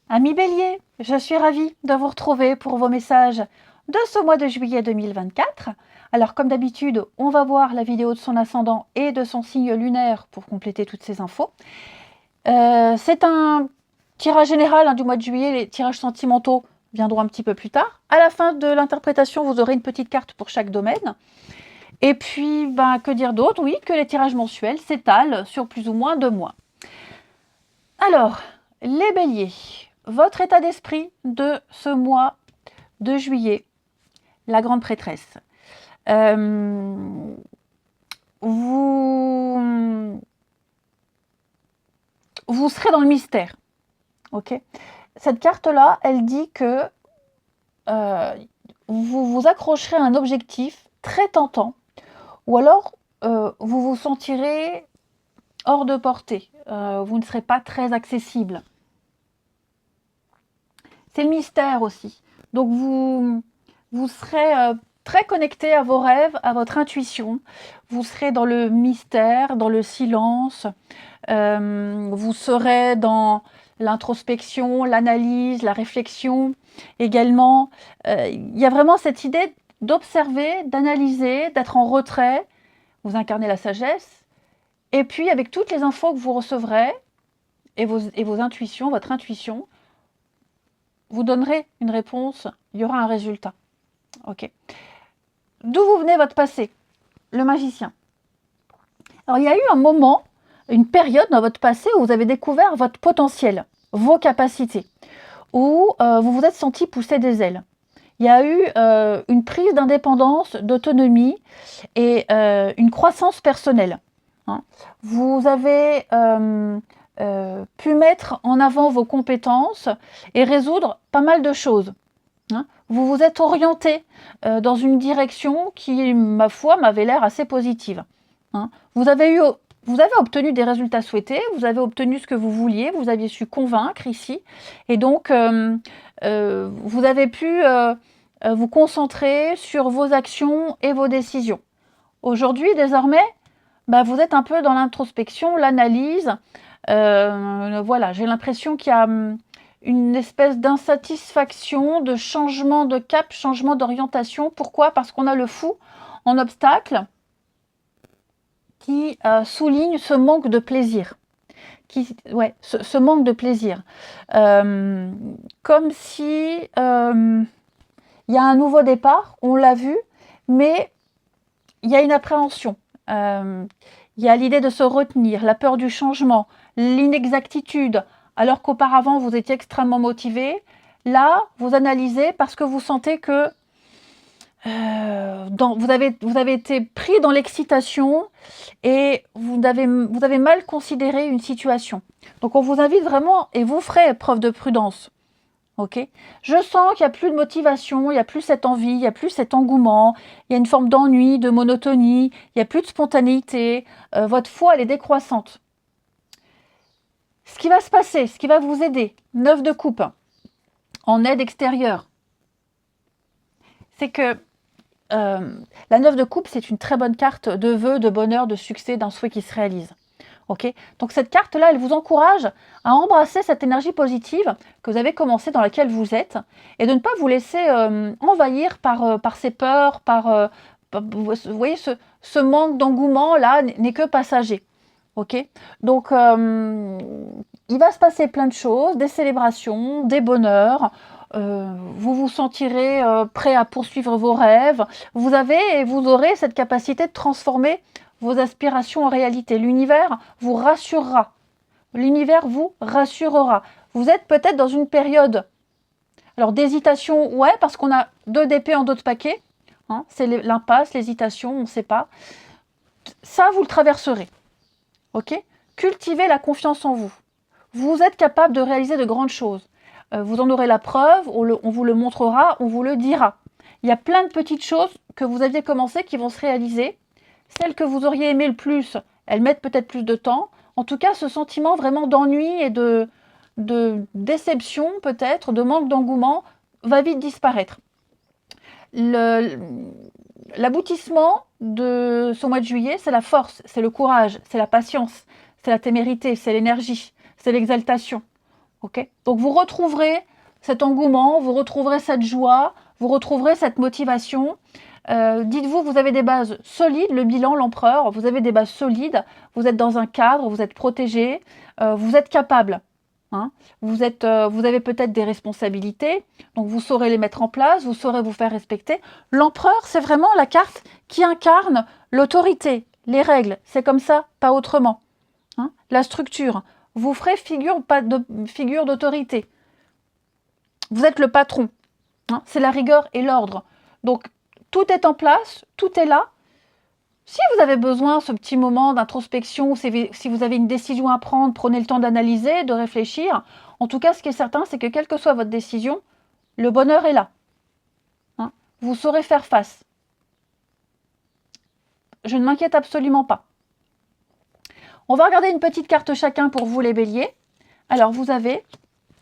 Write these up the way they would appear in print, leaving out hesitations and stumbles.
Amis Bélier, je suis ravie de vous retrouver pour vos messages de ce mois de juillet 2024. Alors comme d'habitude, on va voir la vidéo de son ascendant et de son signe lunaire pour compléter toutes ces infos. C'est un tirage général du mois de juillet, les tirages sentimentaux viendront un petit peu plus tard. À la fin de l'interprétation, vous aurez une petite carte pour chaque domaine. Et puis, que dire d'autre? Oui, que les tirages mensuels s'étalent sur plus ou moins 2 mois. Alors, les béliers, votre état d'esprit de ce mois de juillet, la grande prêtresse. Vous serez dans le mystère. Ok. Cette carte-là, elle dit que vous vous accrocherez à un objectif très tentant, ou alors vous vous sentirez hors de portée. Vous ne serez pas très accessible. C'est le mystère aussi. Donc vous serez très connecté à vos rêves, à votre intuition. Vous serez dans le mystère, dans le silence. Vous serez dans l'introspection, l'analyse, la réflexion également. Il y a vraiment cette idée d'observer, d'analyser, d'être en retrait. Vous incarnez la sagesse. Et puis, avec toutes les infos que vous recevrez et vos intuitions, votre intuition, vous donnerez une réponse, il y aura un résultat. Ok. D'où vous venez votre passé? Le magicien. Alors, il y a eu un moment, une période dans votre passé où vous avez découvert votre potentiel, vos capacités, où vous vous êtes senti pousser des ailes. Il y a eu une prise d'indépendance, d'autonomie et une croissance personnelle. Hein. Vous avez pu mettre en avant vos compétences et résoudre pas mal de choses. Hein. Vous vous êtes orienté dans une direction qui, ma foi, m'avait l'air assez positive. Hein. Vous avez obtenu des résultats souhaités, vous avez obtenu ce que vous vouliez, vous aviez su convaincre ici, et donc vous avez pu vous concentrer sur vos actions et vos décisions. Aujourd'hui, désormais, vous êtes un peu dans l'introspection, l'analyse. Voilà, j'ai l'impression qu'il y a une espèce d'insatisfaction, de changement de cap, changement d'orientation. Pourquoi? Parce qu'on a le fou en obstacle qui souligne ce manque de plaisir. Ce manque de plaisir. Comme si il y a un nouveau départ, on l'a vu, mais il y a une appréhension. Il y a l'idée de se retenir, la peur du changement, l'inexactitude, alors qu'auparavant vous étiez extrêmement motivé. Là, vous analysez parce que vous sentez que vous avez été pris dans l'excitation et vous avez mal considéré une situation. Donc on vous invite vraiment, et vous ferez preuve de prudence. Okay. Je sens qu'il n'y a plus de motivation, il n'y a plus cette envie, il n'y a plus cet engouement, il y a une forme d'ennui, de monotonie, il n'y a plus de spontanéité, votre foi elle est décroissante. Ce qui va se passer, ce qui va vous aider, 9 de coupe, en aide extérieure, c'est que la 9 de coupe, c'est une très bonne carte de vœux, de bonheur, de succès, d'un souhait qui se réalise. Okay. Donc cette carte-là, elle vous encourage à embrasser cette énergie positive que vous avez commencé, dans laquelle vous êtes, et de ne pas vous laisser envahir par ces peurs, vous voyez, ce manque d'engouement-là n'est que passager. Okay. Donc il va se passer plein de choses, des célébrations, des bonheurs, vous vous sentirez prêt à poursuivre vos rêves, vous avez et vous aurez cette capacité de transformer vos aspirations en réalité. L'univers vous rassurera. L'univers vous rassurera. Vous êtes peut-être dans une période d'hésitation, ouais, parce qu'on a 2 d'épée en dos de paquet. Hein, c'est l'impasse, l'hésitation, on ne sait pas. Ça, vous le traverserez. Ok? Cultivez la confiance en vous. Vous êtes capable de réaliser de grandes choses. Vous en aurez la preuve, on vous le montrera, on vous le dira. Il y a plein de petites choses que vous aviez commencé qui vont se réaliser. Celles que vous auriez aimé le plus, elles mettent peut-être plus de temps. En tout cas, ce sentiment vraiment d'ennui et de déception peut-être, de manque d'engouement, va vite disparaître. L'aboutissement de ce mois de juillet, c'est la force, c'est le courage, c'est la patience, c'est la témérité, c'est l'énergie, c'est l'exaltation. Ok? Donc vous retrouverez cet engouement, vous retrouverez cette joie, vous retrouverez cette motivation. Dites-vous, vous avez des bases solides, le bilan, l'empereur, vous avez des bases solides, vous êtes dans un cadre, vous êtes protégé, vous êtes capable. Hein. Vous avez peut-être des responsabilités, donc vous saurez les mettre en place, vous saurez vous faire respecter. L'empereur, c'est vraiment la carte qui incarne l'autorité, les règles, c'est comme ça, pas autrement. Hein. La structure, vous ferez figure d'autorité. Vous êtes le patron, hein. C'est la rigueur et l'ordre. Donc, tout est en place, tout est là. Si vous avez besoin de ce petit moment d'introspection, si vous avez une décision à prendre, prenez le temps d'analyser, de réfléchir. En tout cas, ce qui est certain, c'est que quelle que soit votre décision, le bonheur est là. Hein. Vous saurez faire face. Je ne m'inquiète absolument pas. On va regarder une petite carte chacun pour vous les béliers. Alors, vous avez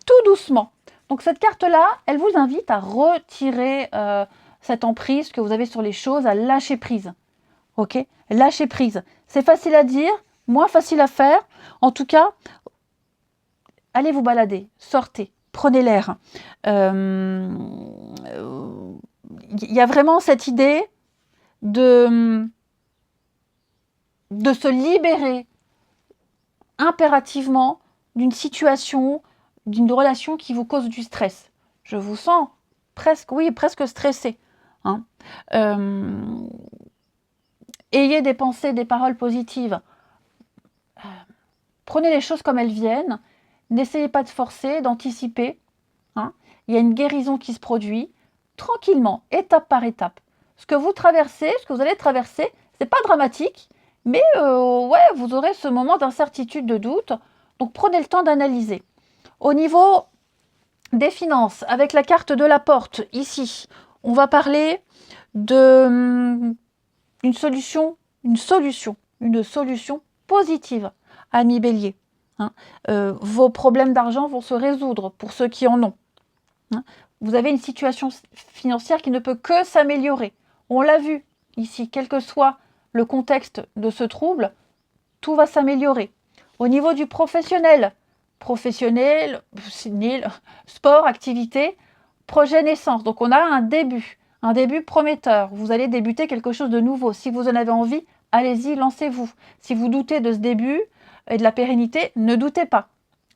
tout doucement. Donc, cette carte-là, elle vous invite à retirer cette emprise que vous avez sur les choses, à lâcher prise. Ok, lâcher prise. C'est facile à dire, moins facile à faire. En tout cas, allez vous balader, sortez, prenez l'air. Il y a vraiment cette idée de se libérer impérativement d'une situation, d'une relation qui vous cause du stress. Je vous sens presque stressé. Hein. Ayez des pensées, des paroles positives. Prenez les choses comme elles viennent. N'essayez pas de forcer, d'anticiper. Hein. Il y a une guérison qui se produit tranquillement, étape par étape. Ce que vous traversez, ce que vous allez traverser, c'est pas dramatique, mais vous aurez ce moment d'incertitude, de doute. Donc prenez le temps d'analyser. Au niveau des finances, avec la carte de la porte, ici, on va parler de une solution positive, amis bélier. Hein. Vos problèmes d'argent vont se résoudre pour ceux qui en ont. Hein. Vous avez une situation financière qui ne peut que s'améliorer. On l'a vu ici, quel que soit le contexte de ce trouble, tout va s'améliorer. Au niveau du professionnel, sport, activité, projet naissance. Donc on a un début prometteur. Vous allez débuter quelque chose de nouveau. Si vous en avez envie, allez-y, lancez-vous. Si vous doutez de ce début et de la pérennité, ne doutez pas.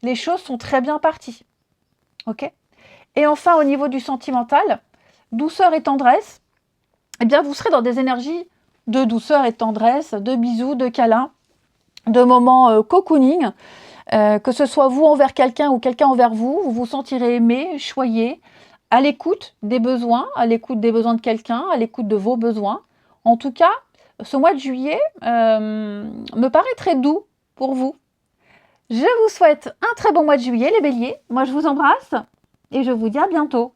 Les choses sont très bien parties. Ok ? Et enfin, au niveau du sentimental, douceur et tendresse, eh bien, vous serez dans des énergies de douceur et de tendresse, de bisous, de câlins, de moments cocooning. Que ce soit vous envers quelqu'un ou quelqu'un envers vous, vous vous sentirez aimé, choyé, à l'écoute des besoins de quelqu'un, à l'écoute de vos besoins. En tout cas, ce mois de juillet me paraît très doux pour vous. Je vous souhaite un très bon mois de juillet, les béliers. Moi, je vous embrasse et je vous dis à bientôt.